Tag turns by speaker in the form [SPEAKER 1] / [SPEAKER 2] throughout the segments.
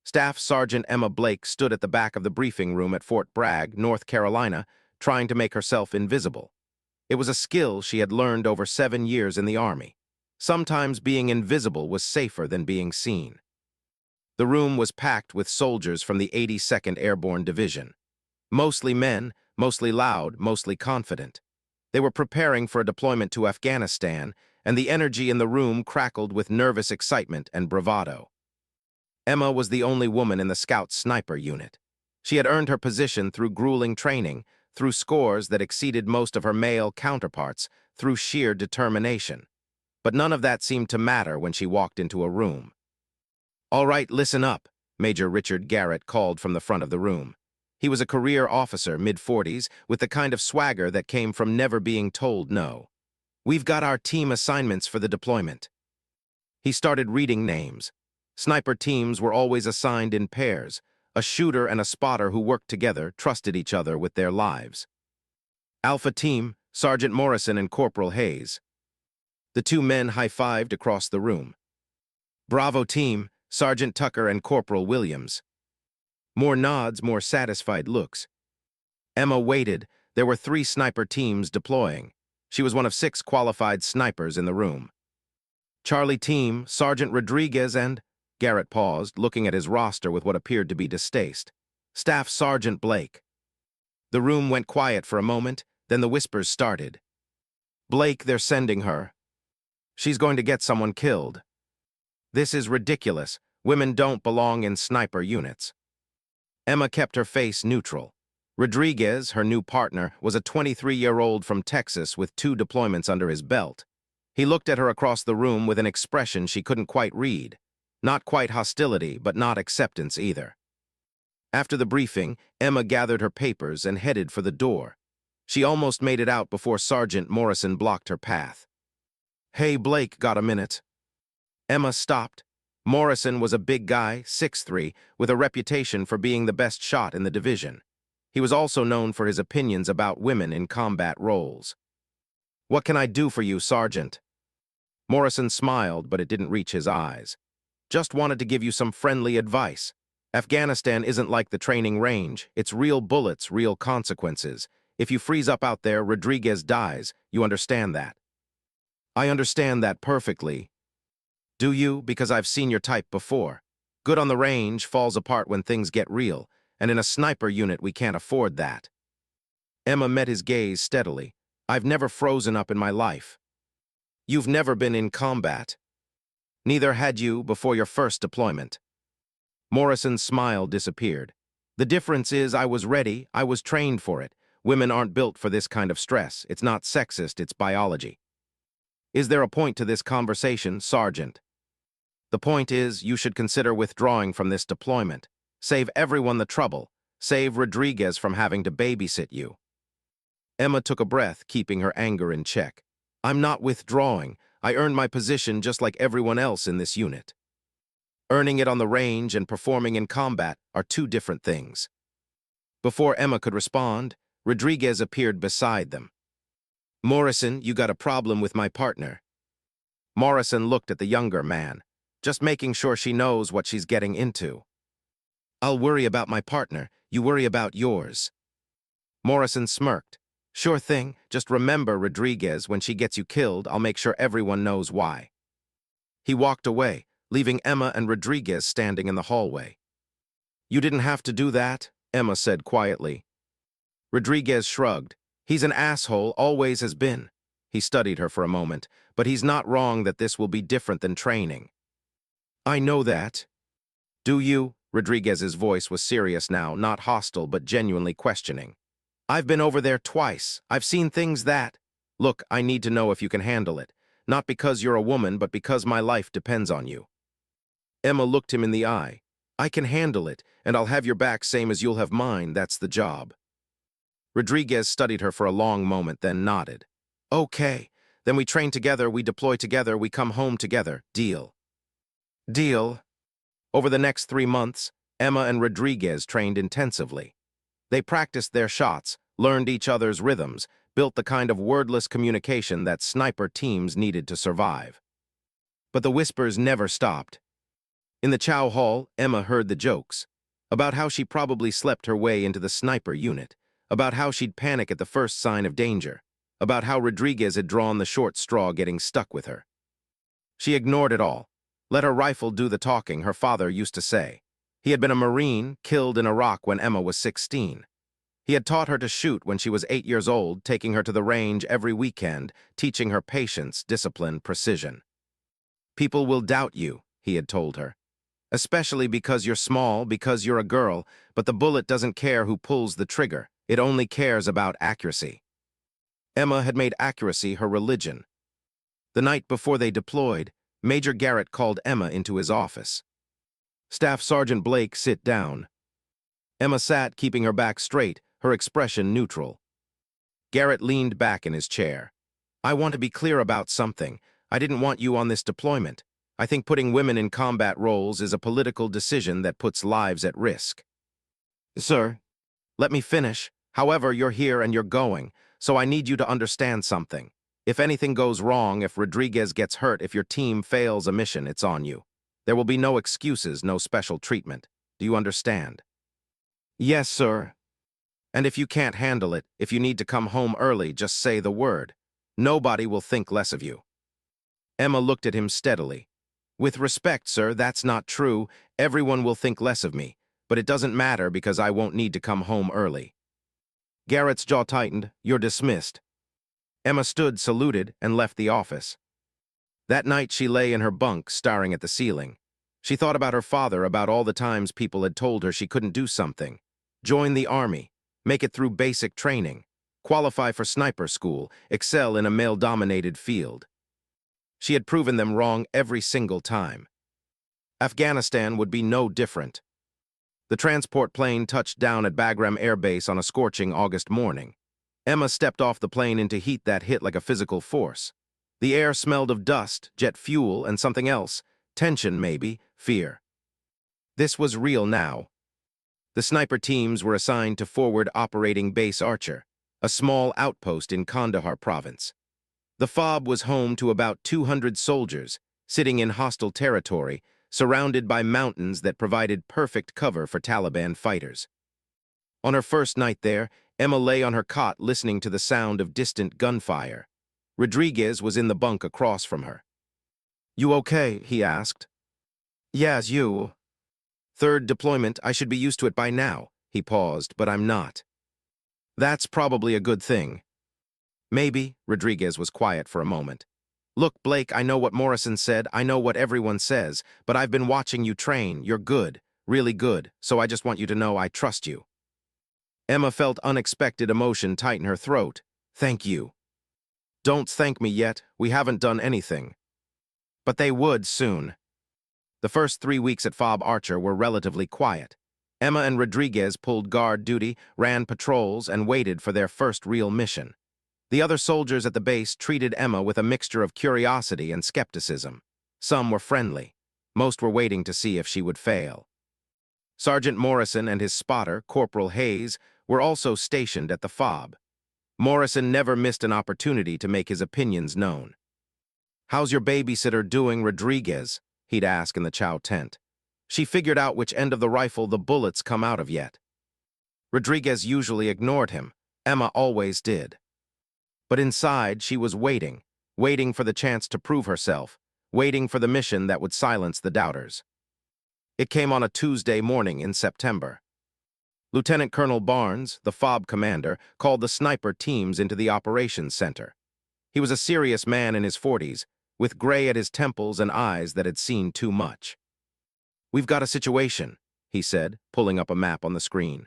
[SPEAKER 1] Staff Sergeant Emma Blake stood at the back of the briefing room at Fort Bragg, North Carolina, trying to make herself invisible. It was a skill she had learned over 7 years in the Army. Sometimes being invisible was safer than being seen. The room was packed with soldiers from the 82nd Airborne Division. Mostly men, mostly loud, mostly confident. They were preparing for a deployment to Afghanistan, and the energy in the room crackled with nervous excitement and bravado. Emma was the only woman in the Scout Sniper unit. She had earned her position through grueling training, through scores that exceeded most of her male counterparts, through sheer determination. But none of that seemed to matter when she walked into a room. "All right, listen up," Major Richard Garrett called from the front of the room. He was a career officer, mid-40s, with the kind of swagger that came from never being told no. "We've got our team assignments for the deployment." He started reading names. Sniper teams were always assigned in pairs. A shooter and a spotter who worked together, trusted each other with their lives. Alpha Team, Sergeant Morrison and Corporal Hayes. The two men high-fived across the room. Bravo Team, Sergeant Tucker and Corporal Williams. More nods, more satisfied looks. Emma waited. There were 3 sniper teams deploying. She was one of 6 qualified snipers in the room. Charlie Team, Sergeant Rodriguez and... Garrett paused, looking at his roster with what appeared to be distaste. Staff Sergeant Blake. The room went quiet for a moment, then the whispers started. "Blake, they're sending her. She's going to get someone killed. This is ridiculous. Women don't belong in sniper units." Emma kept her face neutral. Rodriguez, her new partner, was a 23-year-old from Texas with 2 deployments under his belt. He looked at her across the room with an expression she couldn't quite read. Not quite hostility, but not acceptance either. After the briefing, Emma gathered her papers and headed for the door. She almost made it out before Sergeant Morrison blocked her path. "Hey, Blake, got a minute?" Emma stopped. Morrison was a big guy, 6'3", with a reputation for being the best shot in the division. He was also known for his opinions about women in combat roles. "What can I do for you, Sergeant?" Morrison smiled, but it didn't reach his eyes. "Just wanted to give you some friendly advice. Afghanistan isn't like the training range. It's real bullets, real consequences. If you freeze up out there, Rodriguez dies. You understand that?" "I understand that perfectly." "Do you? Because I've seen your type before. Good on the range, falls apart when things get real, and in a sniper unit we can't afford that." Emma met his gaze steadily. "I've never frozen up in my life." "You've never been in combat." "Neither had you before your first deployment." Morrison's smile disappeared. "The difference is I was ready, I was trained for it. Women aren't built for this kind of stress. It's not sexist, it's biology." "Is there a point to this conversation, Sergeant?" "The point is, you should consider withdrawing from this deployment. Save everyone the trouble. Save Rodriguez from having to babysit you." Emma took a breath, keeping her anger in check. "I'm not withdrawing. I earned my position just like everyone else in this unit." Earning it on the range and performing in combat are 2 different things. Before Emma could respond, Rodriguez appeared beside them. "Morrison, you got a problem with my partner." Morrison looked at the younger man, just making sure she knows what she's getting into. "I'll worry about my partner, you worry about yours." Morrison smirked. "Sure thing, just remember, Rodriguez, when she gets you killed, I'll make sure everyone knows why." He walked away, leaving Emma and Rodriguez standing in the hallway. "You didn't have to do that," Emma said quietly. Rodriguez shrugged. "He's an asshole, always has been." He studied her for a moment. "But he's not wrong that this will be different than training." "I know that." "Do you?" Rodriguez's voice was serious now, not hostile but genuinely questioning. "I've been over there twice. I've seen things that... Look, I need to know if you can handle it. Not because you're a woman, but because my life depends on you." Emma looked him in the eye. "I can handle it, and I'll have your back same as you'll have mine. That's the job." Rodriguez studied her for a long moment, then nodded. "Okay, then we train together, we deploy together, we come home together. Deal." "Deal." Over the next 3 months, Emma and Rodriguez trained intensively. They practiced their shots, learned each other's rhythms, built the kind of wordless communication that sniper teams needed to survive. But the whispers never stopped. In the chow hall, Emma heard the jokes. About how she probably slept her way into the sniper unit. About how she'd panic at the first sign of danger. About how Rodriguez had drawn the short straw getting stuck with her. She ignored it all. Let her rifle do the talking, her father used to say. He had been a Marine, killed in Iraq when Emma was 16. He had taught her to shoot when she was 8 years old, taking her to the range every weekend, teaching her patience, discipline, precision. People will doubt you, he had told her. Especially because you're small, because you're a girl, but the bullet doesn't care who pulls the trigger. It only cares about accuracy. Emma had made accuracy her religion. The night before they deployed, Major Garrett called Emma into his office. Staff Sergeant Blake, sit down. Emma sat, keeping her back straight, her expression neutral. Garrett leaned back in his chair. I want to be clear about something. I didn't want you on this deployment. I think putting women in combat roles is a political decision that puts lives at risk. Sir, let me finish. However, you're here and you're going, so I need you to understand something. If anything goes wrong, if Rodriguez gets hurt, if your team fails a mission, it's on you. There will be no excuses, no special treatment. Do you understand? Yes, sir. And if you can't handle it, if you need to come home early, just say the word. Nobody will think less of you. Emma looked at him steadily. With respect, sir, that's not true. Everyone will think less of me. But it doesn't matter because I won't need to come home early. Garrett's jaw tightened. You're dismissed. Emma stood, saluted, and left the office. That night she lay in her bunk, staring at the ceiling. She thought about her father, about all the times people had told her she couldn't do something. Join the army, make it through basic training, qualify for sniper school, excel in a male-dominated field. She had proven them wrong every single time. Afghanistan would be no different. The transport plane touched down at Bagram Air Base on a scorching August morning. Emma stepped off the plane into heat that hit like a physical force. The air smelled of dust, jet fuel, and something else. Tension, maybe, fear. This was real now. The sniper teams were assigned to Forward Operating Base Archer, a small outpost in Kandahar province. The FOB was home to about 200 soldiers, sitting in hostile territory, surrounded by mountains that provided perfect cover for Taliban fighters. On her first night there, Emma lay on her cot listening to the sound of distant gunfire. Rodriguez was in the bunk across from her. You okay? He asked. Yes, you. Third deployment, I should be used to it by now. He paused, but I'm not. That's probably a good thing. Maybe. Rodriguez was quiet for a moment. Look, Blake, I know what Morrison said, I know what everyone says, but I've been watching you train. You're good, really good, so I just want you to know I trust you. Emma felt unexpected emotion tighten her throat. Thank you. Don't thank me yet, we haven't done anything. But they would soon. The first 3 weeks at FOB Archer were relatively quiet. Emma and Rodriguez pulled guard duty, ran patrols, and waited for their first real mission. The other soldiers at the base treated Emma with a mixture of curiosity and skepticism. Some were friendly. Most were waiting to see if she would fail. Sergeant Morrison and his spotter, Corporal Hayes, were also stationed at the FOB. Morrison never missed an opportunity to make his opinions known. How's your babysitter doing, Rodriguez? He'd ask in the chow tent. She figured out which end of the rifle the bullets come out of yet. Rodriguez usually ignored him. Emma always did. But inside, she was waiting, waiting for the chance to prove herself, waiting for the mission that would silence the doubters. It came on a Tuesday morning in September. Lieutenant Colonel Barnes, the FOB commander, called the sniper teams into the operations center. He was a serious man in his 40s, with gray at his temples and eyes that had seen too much. We've got a situation, he said, pulling up a map on the screen.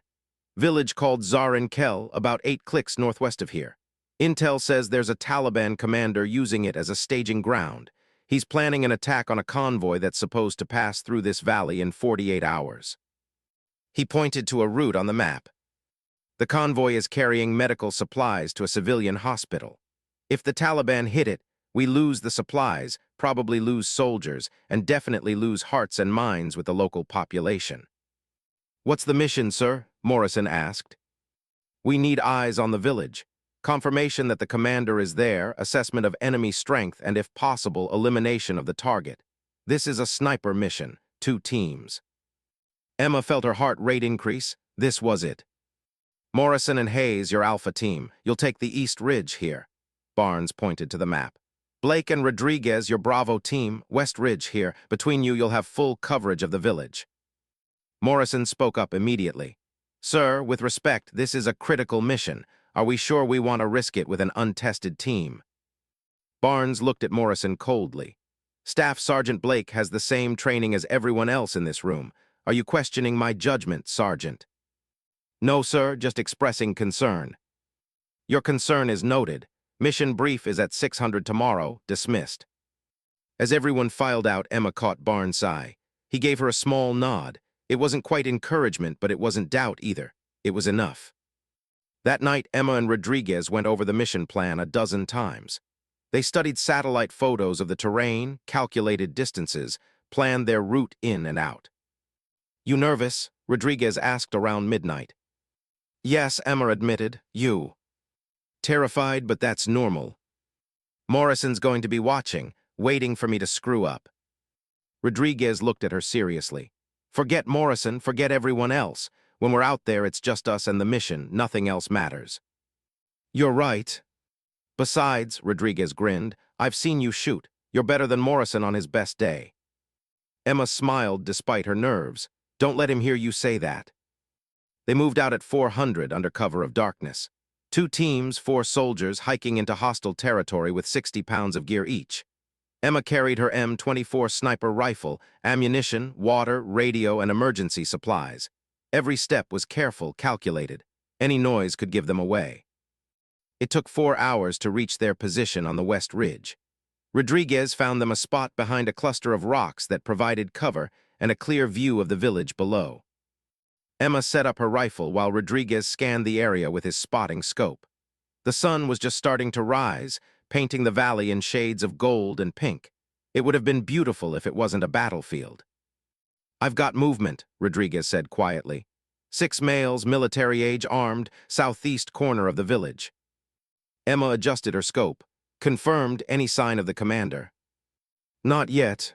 [SPEAKER 1] Village called Zarin Kel, about 8 clicks northwest of here. Intel says there's a Taliban commander using it as a staging ground. He's planning an attack on a convoy that's supposed to pass through this valley in 48 hours. He pointed to a route on the map. The convoy is carrying medical supplies to a civilian hospital. If the Taliban hit it, we lose the supplies, probably lose soldiers, and definitely lose hearts and minds with the local population. What's the mission, sir? Morrison asked. We need eyes on the village. Confirmation that the commander is there, assessment of enemy strength, and if possible, elimination of the target. This is a sniper mission. 2 teams. Emma felt her heart rate increase. This was it. Morrison and Hayes, your Alpha team. You'll take the East Ridge here. Barnes pointed to the map. Blake and Rodriguez, your Bravo team. West Ridge here. Between you, you'll have full coverage of the village. Morrison spoke up immediately. Sir, with respect, this is a critical mission. Are we sure we want to risk it with an untested team? Barnes looked at Morrison coldly. Staff Sergeant Blake has the same training as everyone else in this room. Are you questioning my judgment, Sergeant? No, sir, just expressing concern. Your concern is noted. Mission brief is at 600 tomorrow, dismissed. As everyone filed out, Emma caught Barnes' eye. He gave her a small nod. It wasn't quite encouragement, but it wasn't doubt either. It was enough. That night, Emma and Rodriguez went over the mission plan a dozen times. They studied satellite photos of the terrain, calculated distances, planned their route in and out. You nervous? Rodriguez asked around midnight. Yes, Emma admitted. You. Terrified, but that's normal. Morrison's going to be watching, waiting for me to screw up. Rodriguez looked at her seriously. Forget Morrison, forget everyone else. When we're out there, it's just us and the mission, nothing else matters. You're right. Besides, Rodriguez grinned, I've seen you shoot. You're better than Morrison on his best day. Emma smiled despite her nerves. Don't let him hear you say that. They moved out at 400 under cover of darkness. 2 teams, 4 soldiers hiking into hostile territory with 60 pounds of gear each. Emma carried her M24 sniper rifle, ammunition, water, radio, and emergency supplies. Every step was careful, calculated. Any noise could give them away. It took 4 hours to reach their position on the West Ridge. Rodriguez found them a spot behind a cluster of rocks that provided cover and a clear view of the village below. Emma set up her rifle while Rodriguez scanned the area with his spotting scope. The sun was just starting to rise, painting the valley in shades of gold and pink. It would have been beautiful if it wasn't a battlefield. I've got movement, Rodriguez said quietly. 6 males, military age, armed, southeast corner of the village. Emma adjusted her scope, confirmed any sign of the commander. Not yet.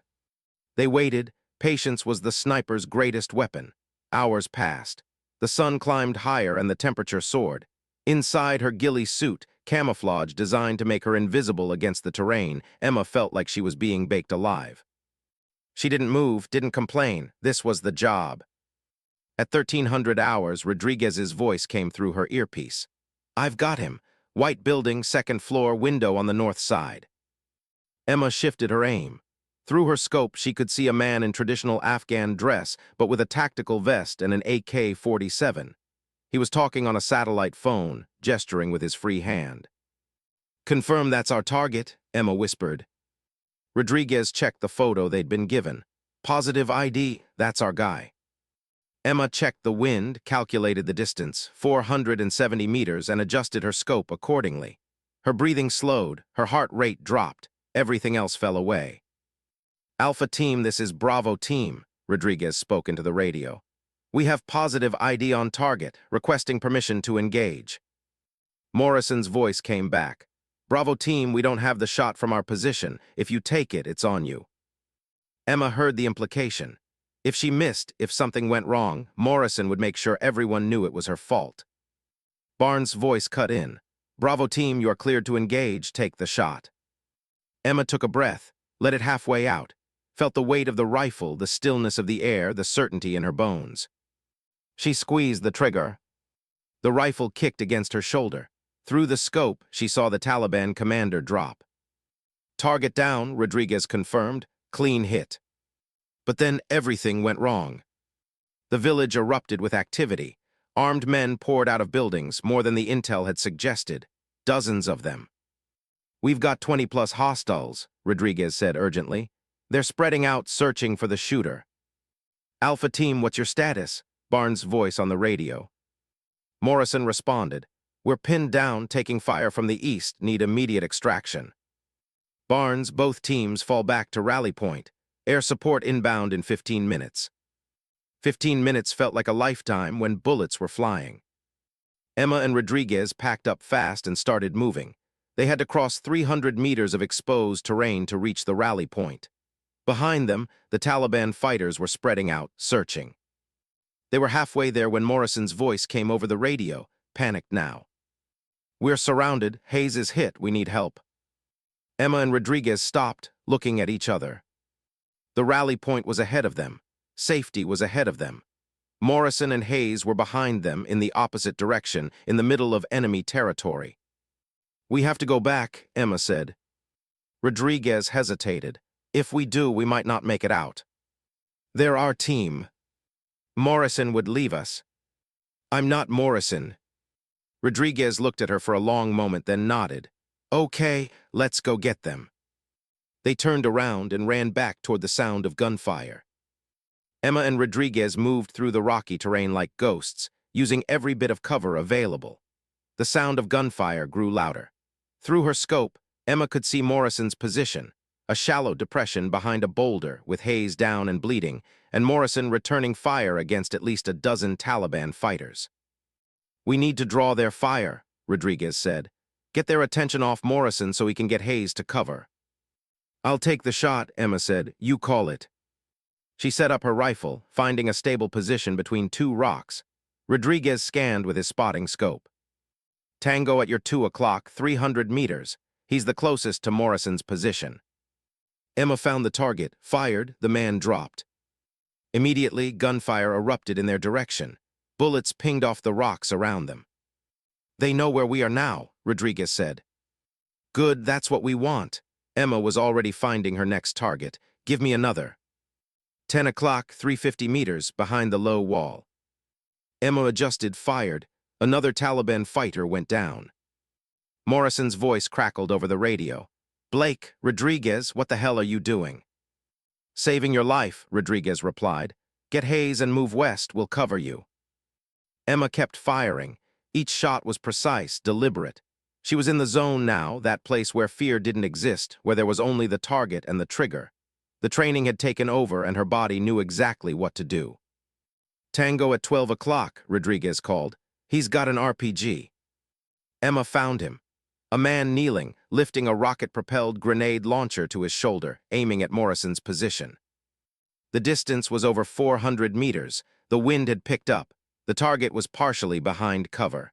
[SPEAKER 1] They waited. Patience was the sniper's greatest weapon. Hours passed. The sun climbed higher and the temperature soared. Inside her ghillie suit, camouflage designed to make her invisible against the terrain, Emma felt like she was being baked alive. She didn't move, didn't complain. This was the job. At 1300 hours, Rodriguez's voice came through her earpiece. I've got him. White building, 2nd floor, window on the north side. Emma shifted her aim. Through her scope, she could see a man in traditional Afghan dress, but with a tactical vest and an AK-47. He was talking on a satellite phone, gesturing with his free hand. Confirm that's our target, Emma whispered. Rodriguez checked the photo they'd been given. Positive ID, that's our guy. Emma checked the wind, calculated the distance, 470 meters, and adjusted her scope accordingly. Her breathing slowed, her heart rate dropped, everything else fell away. Alpha team, this is Bravo team, Rodriguez spoke into the radio. We have positive ID on target, requesting permission to engage. Morrison's voice came back. Bravo team, we don't have the shot from our position. If you take it, it's on you. Emma heard the implication. If she missed, if something went wrong, Morrison would make sure everyone knew it was her fault. Barnes' voice cut in. Bravo team, you are cleared to engage, take the shot. Emma took a breath, let it halfway out. Felt the weight of the rifle, the stillness of the air, the certainty in her bones. She squeezed the trigger. The rifle kicked against her shoulder. Through the scope, she saw the Taliban commander drop. Target down, Rodriguez confirmed. Clean hit. But then everything went wrong. The village erupted with activity. Armed men poured out of buildings, more than the intel had suggested. Dozens of them. We've got 20+ hostiles, Rodriguez said urgently. They're spreading out, searching for the shooter. Alpha team, what's your status? Barnes' voice on the radio. Morrison responded. We're pinned down, taking fire from the east, need immediate extraction. Barnes, both teams fall back to rally point. Air support inbound in 15 minutes. 15 minutes felt like a lifetime when bullets were flying. Emma and Rodriguez packed up fast and started moving. They had to cross 300 meters of exposed terrain to reach the rally point. Behind them, the Taliban fighters were spreading out, searching. They were halfway there when Morrison's voice came over the radio, panicked now. "We're surrounded. Hayes is hit. We need help." Emma and Rodriguez stopped, looking at each other. The rally point was ahead of them. Safety was ahead of them. Morrison and Hayes were behind them in the opposite direction, in the middle of enemy territory. "We have to go back," Emma said. Rodriguez hesitated. "If we do, we might not make it out. They're our team. Morrison would leave us." "I'm not Morrison." Rodriguez looked at her for a long moment, then nodded. "Okay, let's go get them." They turned around and ran back toward the sound of gunfire. Emma and Rodriguez moved through the rocky terrain like ghosts, using every bit of cover available. The sound of gunfire grew louder. Through her scope, Emma could see Morrison's position, a shallow depression behind a boulder with Hayes down and bleeding, and Morrison returning fire against at least a dozen Taliban fighters. "We need to draw their fire," Rodriguez said. "Get their attention off Morrison so he can get Hayes to cover." "I'll take the shot," Emma said. "You call it." She set up her rifle, finding a stable position between two rocks. Rodriguez scanned with his spotting scope. "Tango at your 2 o'clock, 300 meters. He's the closest to Morrison's position." Emma found the target, fired, the man dropped. Immediately, gunfire erupted in their direction. Bullets pinged off the rocks around them. "They know where we are now," Rodriguez said. "Good, that's what we want." Emma was already finding her next target. "Give me another." 10 o'clock, 350 meters, behind the low wall. Emma adjusted, fired. Another Taliban fighter went down. Morrison's voice crackled over the radio. "Blake, Rodriguez, what the hell are you doing?" "Saving your life," Rodriguez replied. "Get Hayes and move west, we'll cover you." Emma kept firing. Each shot was precise, deliberate. She was in the zone now, that place where fear didn't exist, where there was only the target and the trigger. The training had taken over and her body knew exactly what to do. "Tango at 12 o'clock, Rodriguez called. "He's got an RPG." Emma found him. A man kneeling, lifting a rocket-propelled grenade launcher to his shoulder, aiming at Morrison's position. The distance was over 400 meters. The wind had picked up. The target was partially behind cover.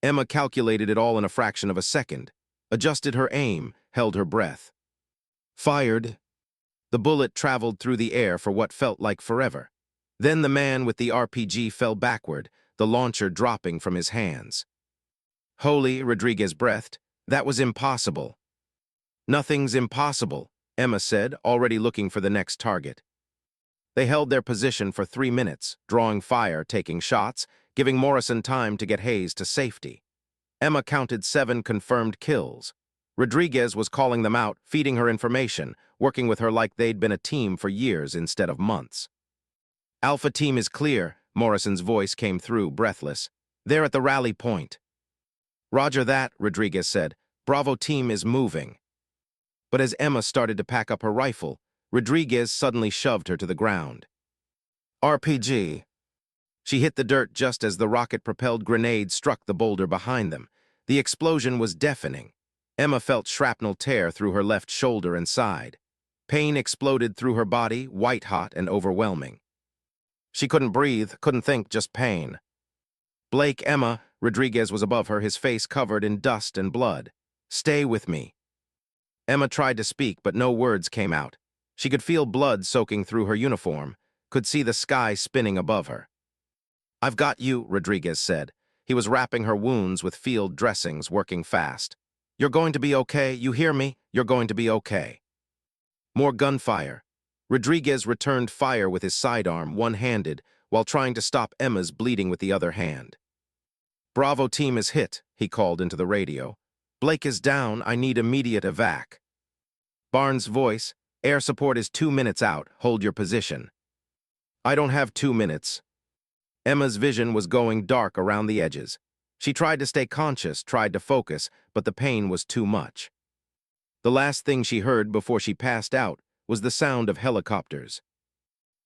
[SPEAKER 1] Emma calculated it all in a fraction of a second, adjusted her aim, held her breath. Fired. The bullet traveled through the air for what felt like forever. Then the man with the RPG fell backward, the launcher dropping from his hands. "Holy," Rodriguez breathed. "That was impossible." "Nothing's impossible," Emma said, already looking for the next target. They held their position for 3 minutes, drawing fire, taking shots, giving Morrison time to get Hayes to safety. Emma counted 7 confirmed kills. Rodriguez was calling them out, feeding her information, working with her like they'd been a team for years instead of months. "Alpha team is clear," Morrison's voice came through, breathless. "They're at the rally point." "Roger that," Rodriguez said. "Bravo team is moving." But as Emma started to pack up her rifle, Rodriguez suddenly shoved her to the ground. "RPG." She hit the dirt just as the rocket-propelled grenade struck the boulder behind them. The explosion was deafening. Emma felt shrapnel tear through her left shoulder and side. Pain exploded through her body, white-hot and overwhelming. She couldn't breathe, couldn't think, just pain. "Blake, Emma," Rodriguez was above her, his face covered in dust and blood. "Stay with me." Emma tried to speak, but no words came out. She could feel blood soaking through her uniform, could see the sky spinning above her. "I've got you," Rodriguez said. He was wrapping her wounds with field dressings, working fast. "You're going to be okay, you hear me? You're going to be okay." More gunfire. Rodriguez returned fire with his sidearm, one-handed, while trying to stop Emma's bleeding with the other hand. "Bravo team is hit," he called into the radio. "Blake is down, I need immediate evac." Barnes' voice, "Air support is 2 minutes out, hold your position." "I don't have 2 minutes." Emma's vision was going dark around the edges. She tried to stay conscious, tried to focus, but the pain was too much. The last thing she heard before she passed out was the sound of helicopters.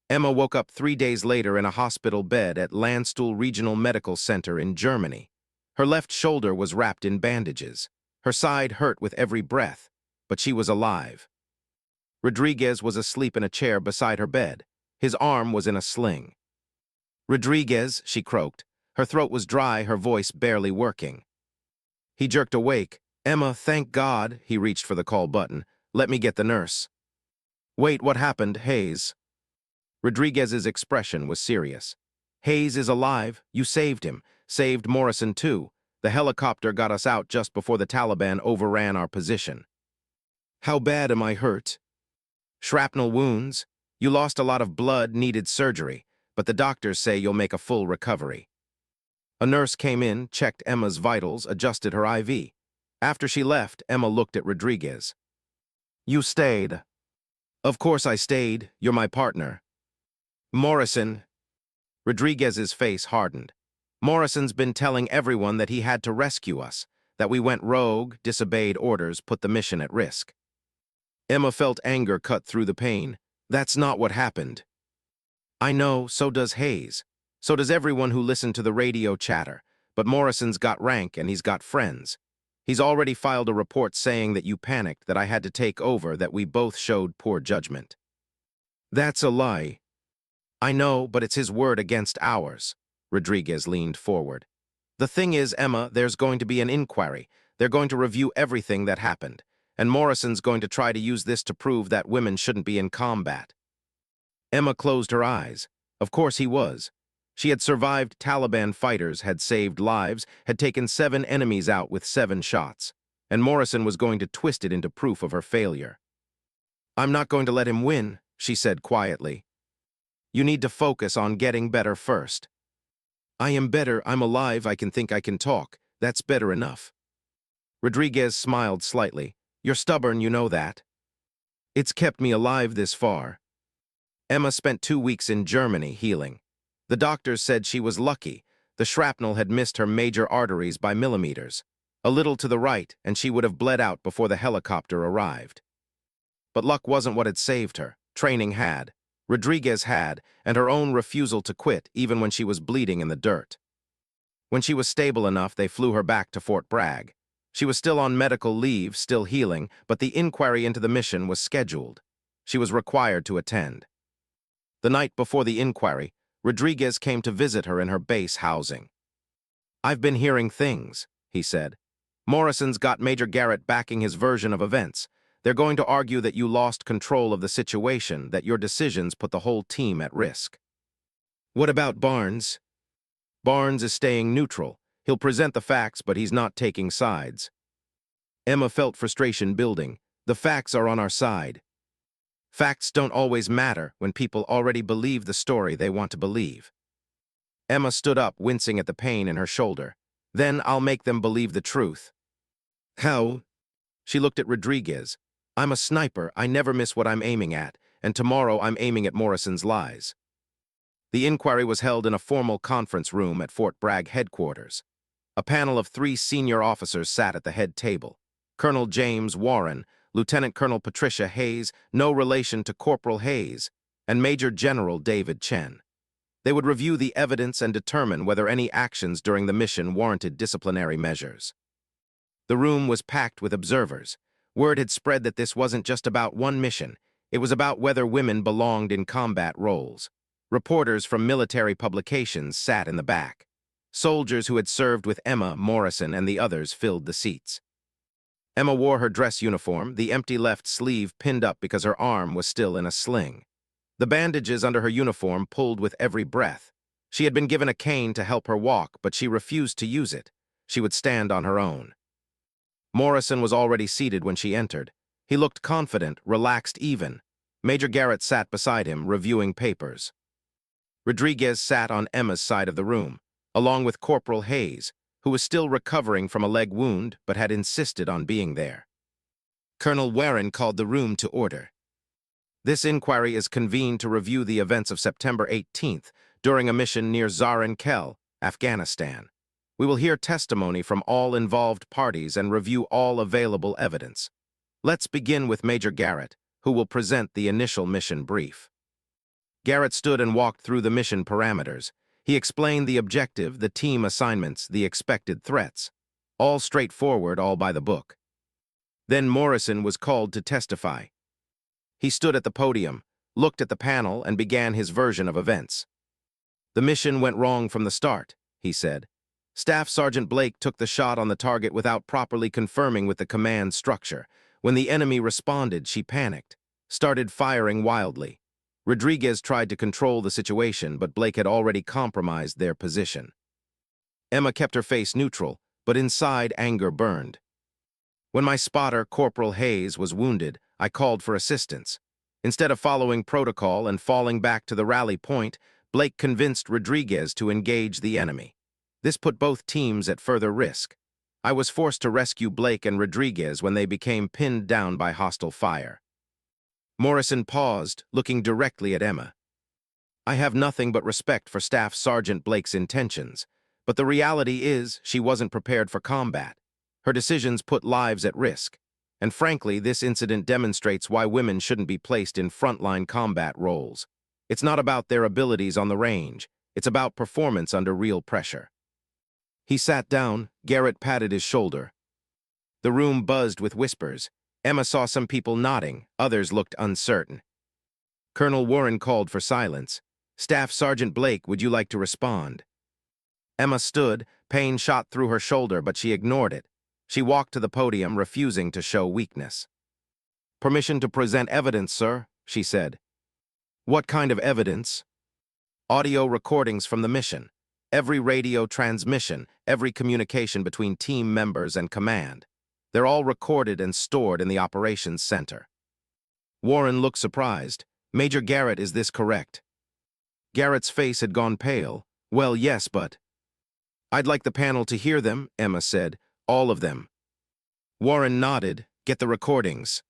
[SPEAKER 1] Emma woke up 3 days later in a hospital bed at Landstuhl Regional Medical Center in Germany. Her left shoulder was wrapped in bandages. Her side hurt with every breath, but she was alive. Rodriguez was asleep in a chair beside her bed. His arm was in a sling. "Rodriguez," she croaked. Her throat was dry, her voice barely working. He jerked awake. "Emma, thank God," he reached for the call button. "Let me get the nurse." "Wait, what happened, Hayes?" Rodriguez's expression was serious. "Hayes is alive. You saved him. Saved Morrison, too. The helicopter got us out just before the Taliban overran our position." "How bad am I hurt?" "Shrapnel wounds. You lost a lot of blood, needed surgery, but the doctors say you'll make a full recovery." A nurse came in, checked Emma's vitals, adjusted her IV. After she left, Emma looked at Rodriguez. "You stayed." "Of course I stayed. You're my partner." "Morrison." Rodriguez's face hardened. "Morrison's been telling everyone that he had to rescue us, that we went rogue, disobeyed orders, put the mission at risk." Emma felt anger cut through the pain. "That's not what happened." "I know, so does Hayes. So does everyone who listened to the radio chatter. But Morrison's got rank and he's got friends. He's already filed a report saying that you panicked, that I had to take over, that we both showed poor judgment." "That's a lie." "I know, but it's his word against ours." Rodriguez leaned forward. "The thing is, Emma, there's going to be an inquiry. They're going to review everything that happened. And Morrison's going to try to use this to prove that women shouldn't be in combat." Emma closed her eyes. Of course he was. She had survived Taliban fighters, had saved lives, had taken 7 enemies out with 7 shots. And Morrison was going to twist it into proof of her failure. "I'm not going to let him win," she said quietly. "You need to focus on getting better first." "I am better. I'm alive. I can think, I can talk. That's better enough." Rodriguez smiled slightly. "You're stubborn, you know that." "It's kept me alive this far." Emma spent 2 weeks in Germany healing. The doctors said she was lucky. The shrapnel had missed her major arteries by millimeters. A little to the right, and she would have bled out before the helicopter arrived. But luck wasn't what had saved her. Training had. Rodriguez had, and her own refusal to quit even when she was bleeding in the dirt. When she was stable enough, they flew her back to Fort Bragg. She was still on medical leave, still healing, but the inquiry into the mission was scheduled. She was required to attend. The night before the inquiry, Rodriguez came to visit her in her base housing. "I've been hearing things," he said. "Morrison's got Major Garrett backing his version of events. They're going to argue that you lost control of the situation, that your decisions put the whole team at risk." "What about Barnes?" "Barnes is staying neutral. He'll present the facts, but he's not taking sides." Emma felt frustration building. "The facts are on our side." "Facts don't always matter when people already believe the story they want to believe." Emma stood up, wincing at the pain in her shoulder. "Then I'll make them believe the truth." "How?" She looked at Rodriguez. "I'm a sniper. I never miss what I'm aiming at, and tomorrow I'm aiming at Morrison's lies." The inquiry was held in a formal conference room at Fort Bragg headquarters. A panel of 3 senior officers sat at the head table. Colonel James Warren, Lieutenant Colonel Patricia Hayes, no relation to Corporal Hayes, and Major General David Chen. They would review the evidence and determine whether any actions during the mission warranted disciplinary measures. The room was packed with observers. Word had spread that this wasn't just about one mission. It was about whether women belonged in combat roles. Reporters from military publications sat in the back. Soldiers who had served with Emma, Morrison, and the others filled the seats. Emma wore her dress uniform, the empty left sleeve pinned up because her arm was still in a sling. The bandages under her uniform pulled with every breath. She had been given a cane to help her walk, but she refused to use it. She would stand on her own. Morrison was already seated when she entered. He looked confident, relaxed even. Major Garrett sat beside him, reviewing papers. Rodriguez sat on Emma's side of the room, along with Corporal Hayes, who was still recovering from a leg wound but had insisted on being there. Colonel Warren called the room to order. "This inquiry is convened to review the events of September 18th during a mission near Zarin-Kel, Afghanistan. We will hear testimony from all involved parties and review all available evidence. Let's begin with Major Garrett, who will present the initial mission brief." Garrett stood and walked through the mission parameters. He explained the objective, the team assignments, the expected threats. All straightforward, all by the book. Then Morrison was called to testify. He stood at the podium, looked at the panel, and began his version of events. "The mission went wrong from the start," he said. "Staff Sergeant Blake took the shot on the target without properly confirming with the command structure. When the enemy responded, she panicked, started firing wildly. Rodriguez tried to control the situation, but Blake had already compromised their position." Emma kept her face neutral, but inside anger burned. "When my spotter, Corporal Hayes, was wounded, I called for assistance. Instead of following protocol and falling back to the rally point, Blake convinced Rodriguez to engage the enemy. This put both teams at further risk. I was forced to rescue Blake and Rodriguez when they became pinned down by hostile fire." Morrison paused, looking directly at Emma. "I have nothing but respect for Staff Sergeant Blake's intentions, but the reality is she wasn't prepared for combat. Her decisions put lives at risk. And frankly, this incident demonstrates why women shouldn't be placed in frontline combat roles. It's not about their abilities on the range. It's about performance under real pressure." He sat down. Garrett patted his shoulder. The room buzzed with whispers. Emma saw some people nodding, others looked uncertain. Colonel Warren called for silence. "Staff Sergeant Blake, would you like to respond?" Emma stood. Pain shot through her shoulder, but she ignored it. She walked to the podium, refusing to show weakness. "Permission to present evidence, sir," she said. "What kind of evidence?" "Audio recordings from the mission. Every radio transmission, every communication between team members and command. They're all recorded and stored in the operations center." Warren looked surprised. "Major Garrett, is this correct?" Garrett's face had gone pale. "Well, yes, but—" "I'd like the panel to hear them," Emma said. "All of them." Warren nodded. "Get the recordings."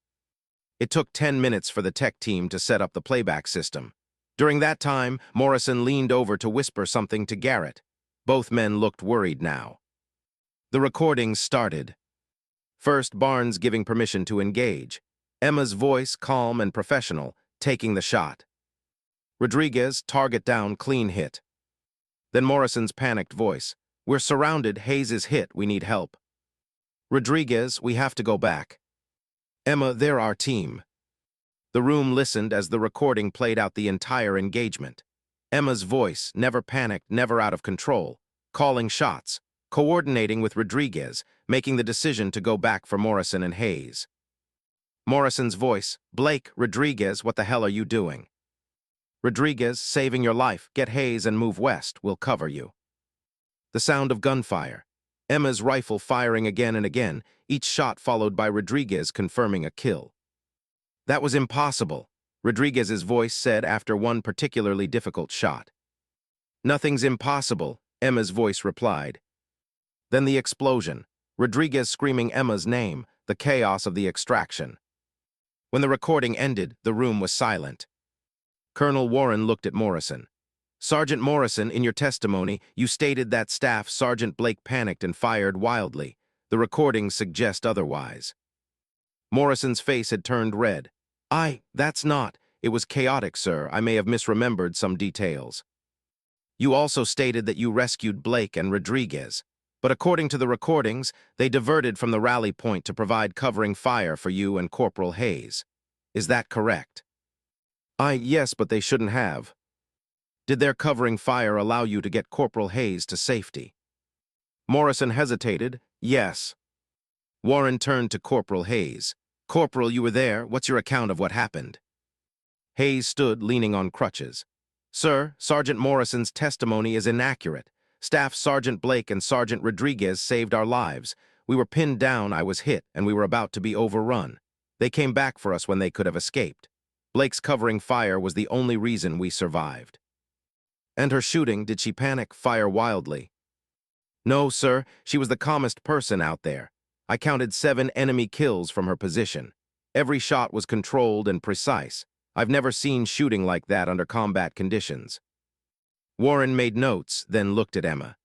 [SPEAKER 1] It took 10 minutes for the tech team to set up the playback system. During that time, Morrison leaned over to whisper something to Garrett. Both men looked worried now. The recordings started. First, Barnes giving permission to engage. Emma's voice, calm and professional, taking the shot. Rodriguez, target down, clean hit. Then Morrison's panicked voice. "We're surrounded, Hayes is hit, we need help." Rodriguez, "We have to go back." Emma, "They're our team." The room listened as the recording played out the entire engagement. Emma's voice, never panicked, never out of control, calling shots, coordinating with Rodriguez, making the decision to go back for Morrison and Hayes. Morrison's voice, "Blake, Rodriguez, what the hell are you doing?" Rodriguez, "Saving your life, get Hayes and move west, we'll cover you." The sound of gunfire. Emma's rifle firing again and again, each shot followed by Rodriguez confirming a kill. "That was impossible," Rodriguez's voice said after one particularly difficult shot. "Nothing's impossible," Emma's voice replied. Then the explosion, Rodriguez screaming Emma's name, the chaos of the extraction. When the recording ended, the room was silent. Colonel Warren looked at Morrison. "Sergeant Morrison, in your testimony, you stated that Staff Sergeant Blake panicked and fired wildly. The recordings suggest otherwise." Morrison's face had turned red. That's not. It was chaotic, sir. I may have misremembered some details." "You also stated that you rescued Blake and Rodriguez. But according to the recordings, they diverted from the rally point to provide covering fire for you and Corporal Hayes. Is that correct?" Yes, but they shouldn't have." "Did their covering fire allow you to get Corporal Hayes to safety?" Morrison hesitated. "Yes." Warren turned to Corporal Hayes. "Corporal, you were there. What's your account of what happened?" Hayes stood, leaning on crutches. "Sir, Sergeant Morrison's testimony is inaccurate. Staff Sergeant Blake and Sergeant Rodriguez saved our lives. We were pinned down, I was hit, and we were about to be overrun. They came back for us when they could have escaped. Blake's covering fire was the only reason we survived." "And her shooting, did she panic, fire wildly?" "No, sir, she was the calmest person out there. I counted 7 enemy kills from her position. Every shot was controlled and precise. I've never seen shooting like that under combat conditions." Warren made notes, then looked at Emma.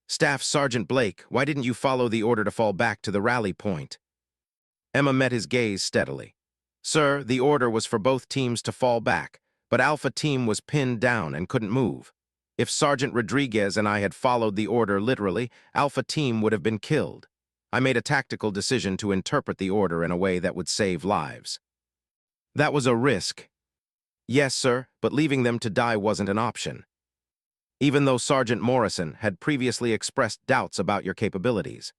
[SPEAKER 1] "Staff Sergeant Blake, why didn't you follow the order to fall back to the rally point?" Emma met his gaze steadily. "Sir, the order was for both teams to fall back, but Alpha Team was pinned down and couldn't move. If Sergeant Rodriguez and I had followed the order literally, Alpha Team would have been killed. I made a tactical decision to interpret the order in a way that would save lives." That was a risk. Yes, sir, but leaving them to die wasn't an option. Even though Sergeant Morrison had previously expressed doubts about your capabilities.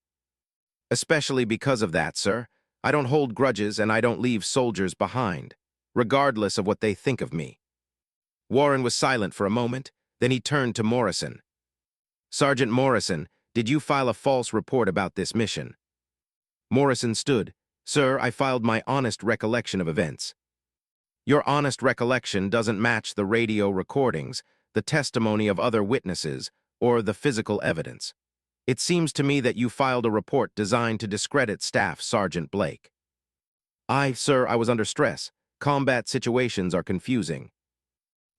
[SPEAKER 1] Especially because of that, sir, I don't hold grudges and I don't leave soldiers behind, regardless of what they think of me. Warren was silent for a moment, then he turned to Morrison. Sergeant Morrison, did you file a false report about this mission? Morrison stood. Sir, I filed my honest recollection of events. Your honest recollection doesn't match the radio recordings, the testimony of other witnesses, or the physical evidence. It seems to me that you filed a report designed to discredit Staff Sergeant Blake. Sir, I was under stress. Combat situations are confusing.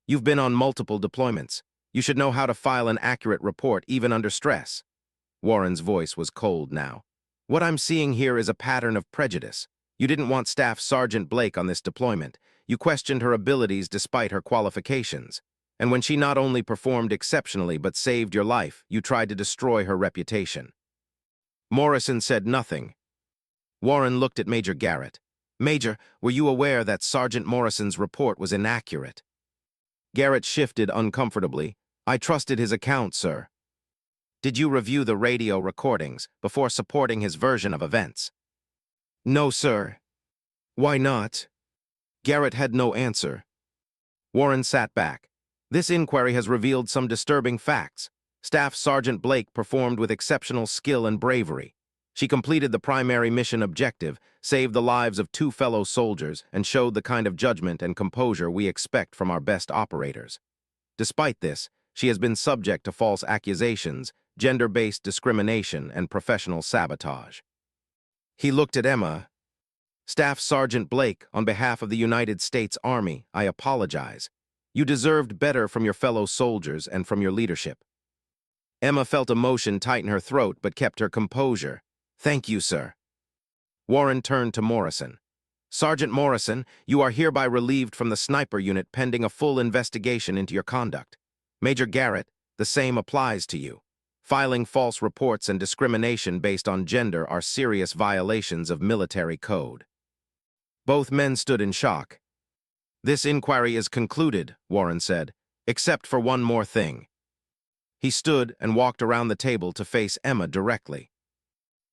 [SPEAKER 1] You've been on multiple deployments. You should know how to file an accurate report even under stress. Warren's voice was cold now. What I'm seeing here is a pattern of prejudice. You didn't want Staff Sergeant Blake on this deployment. You questioned her abilities despite her qualifications. And when she not only performed exceptionally but saved your life, you tried to destroy her reputation. Morrison said nothing. Warren looked at Major Garrett. Major, were you aware that Sergeant Morrison's report was inaccurate? Garrett shifted uncomfortably. I trusted his account, sir. Did you review the radio recordings before supporting his version of events? No, sir. Why not? Garrett had no answer. Warren sat back. This inquiry has revealed some disturbing facts. Staff Sergeant Blake performed with exceptional skill and bravery. She completed the primary mission objective, saved the lives of 2 fellow soldiers, and showed the kind of judgment and composure we expect from our best operators. Despite this, she has been subject to false accusations, gender-based discrimination, and professional sabotage. He looked at Emma. Staff Sergeant Blake, on behalf of the United States Army, I apologize. You deserved better from your fellow soldiers and from your leadership. Emma felt emotion tighten her throat but kept her composure. Thank you, sir. Warren turned to Morrison. Sergeant Morrison, you are hereby relieved from the sniper unit pending a full investigation into your conduct. Major Garrett, the same applies to you. Filing false reports and discrimination based on gender are serious violations of military code. Both men stood in shock. This inquiry is concluded, Warren said, except for one more thing. He stood and walked around the table to face Emma directly.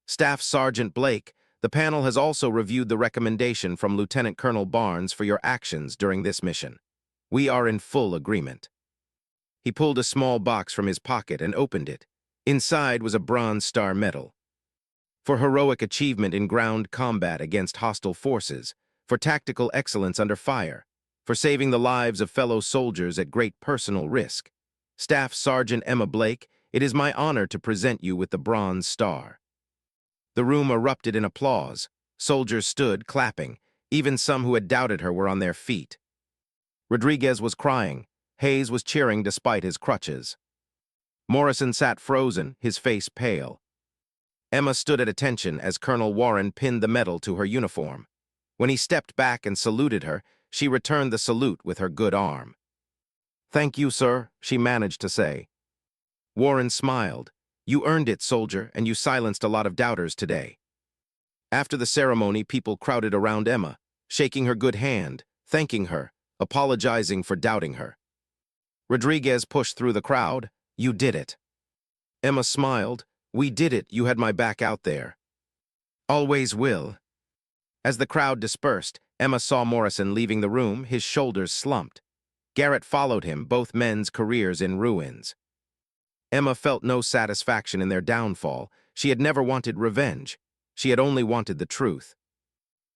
[SPEAKER 1] Staff Sergeant Blake, the panel has also reviewed the recommendation from Lieutenant Colonel Barnes for your actions during this mission. We are in full agreement. He pulled a small box from his pocket and opened it. Inside was a Bronze Star medal. For heroic achievement in ground combat against hostile forces, for tactical excellence under fire, for saving the lives of fellow soldiers at great personal risk. Staff Sergeant Emma Blake, it is my honor to present you with the Bronze Star. The room erupted in applause. Soldiers stood, clapping. Even some who had doubted her were on their feet. Rodriguez was crying. Hayes was cheering despite his crutches. Morrison sat frozen, his face pale. Emma stood at attention as Colonel Warren pinned the medal to her uniform. When he stepped back and saluted her, she returned the salute with her good arm. Thank you, sir, she managed to say. Warren smiled. You earned it, soldier, and you silenced a lot of doubters today. After the ceremony, people crowded around Emma, shaking her good hand, thanking her, apologizing for doubting her. Rodriguez pushed through the crowd. You did it. Emma smiled. We did it, you had my back out there. Always will. As the crowd dispersed, Emma saw Morrison leaving the room, his shoulders slumped. Garrett followed him, both men's careers in ruins. Emma felt no satisfaction in their downfall. She had never wanted revenge. She had only wanted the truth.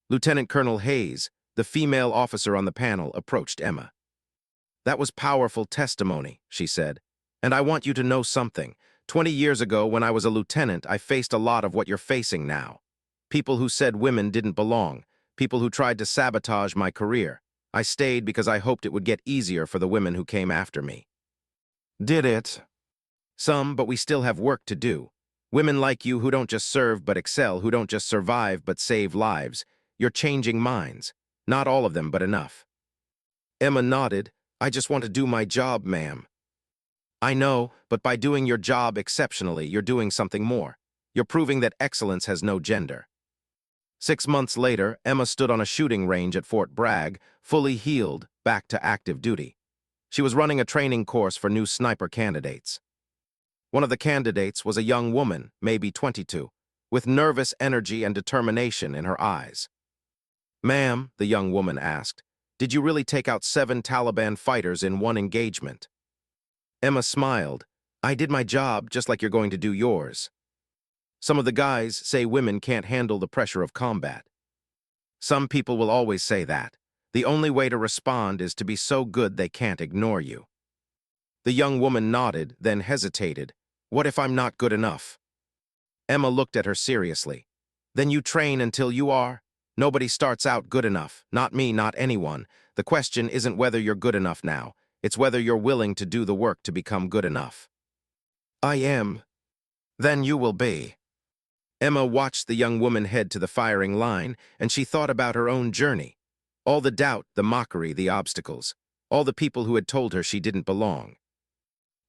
[SPEAKER 1] Lieutenant Colonel Hayes, the female officer on the panel, approached Emma. That was powerful testimony, she said. And I want you to know something. 20 years ago, when I was a lieutenant, I faced a lot of what you're facing now. People who said women didn't belong. People who tried to sabotage my career. I stayed because I hoped it would get easier for the women who came after me. Did it? Some, but we still have work to do. Women like you who don't just serve but excel, who don't just survive but save lives. You're changing minds. Not all of them, but enough. Emma nodded. I just want to do my job, ma'am. I know, but by doing your job exceptionally, you're doing something more. You're proving that excellence has no gender. 6 months later, Emma stood on a shooting range at Fort Bragg, fully healed, back to active duty. She was running a training course for new sniper candidates. One of the candidates was a young woman, maybe 22, with nervous energy and determination in her eyes. "Ma'am," the young woman asked, "did you really take out 7 Taliban fighters in one engagement?" Emma smiled. "I did my job just like you're going to do yours." Some of the guys say women can't handle the pressure of combat. Some people will always say that. The only way to respond is to be so good they can't ignore you. The young woman nodded, then hesitated. "What if I'm not good enough?" Emma looked at her seriously. "Then you train until you are? Nobody starts out good enough. Not me, not anyone. The question isn't whether you're good enough now. It's whether you're willing to do the work to become good enough." "I am." "Then you will be." Emma watched the young woman head to the firing line, and she thought about her own journey. All the doubt, the mockery, the obstacles. All the people who had told her she didn't belong.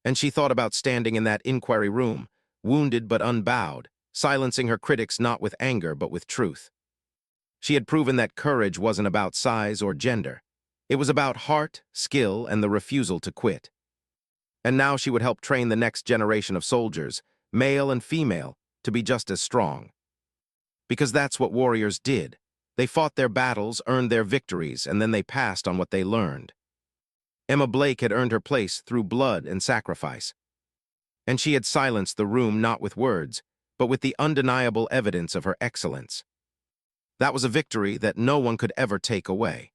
[SPEAKER 1] And she thought about standing in that inquiry room, wounded but unbowed, silencing her critics not with anger but with truth. She had proven that courage wasn't about size or gender. It was about heart, skill, and the refusal to quit. And now she would help train the next generation of soldiers, male and female, to be just as strong. Because that's what warriors did. They fought their battles, earned their victories, and then they passed on what they learned. Emma Blake had earned her place through blood and sacrifice. And she had silenced the room not with words, but with the undeniable evidence of her excellence. That was a victory that no one could ever take away.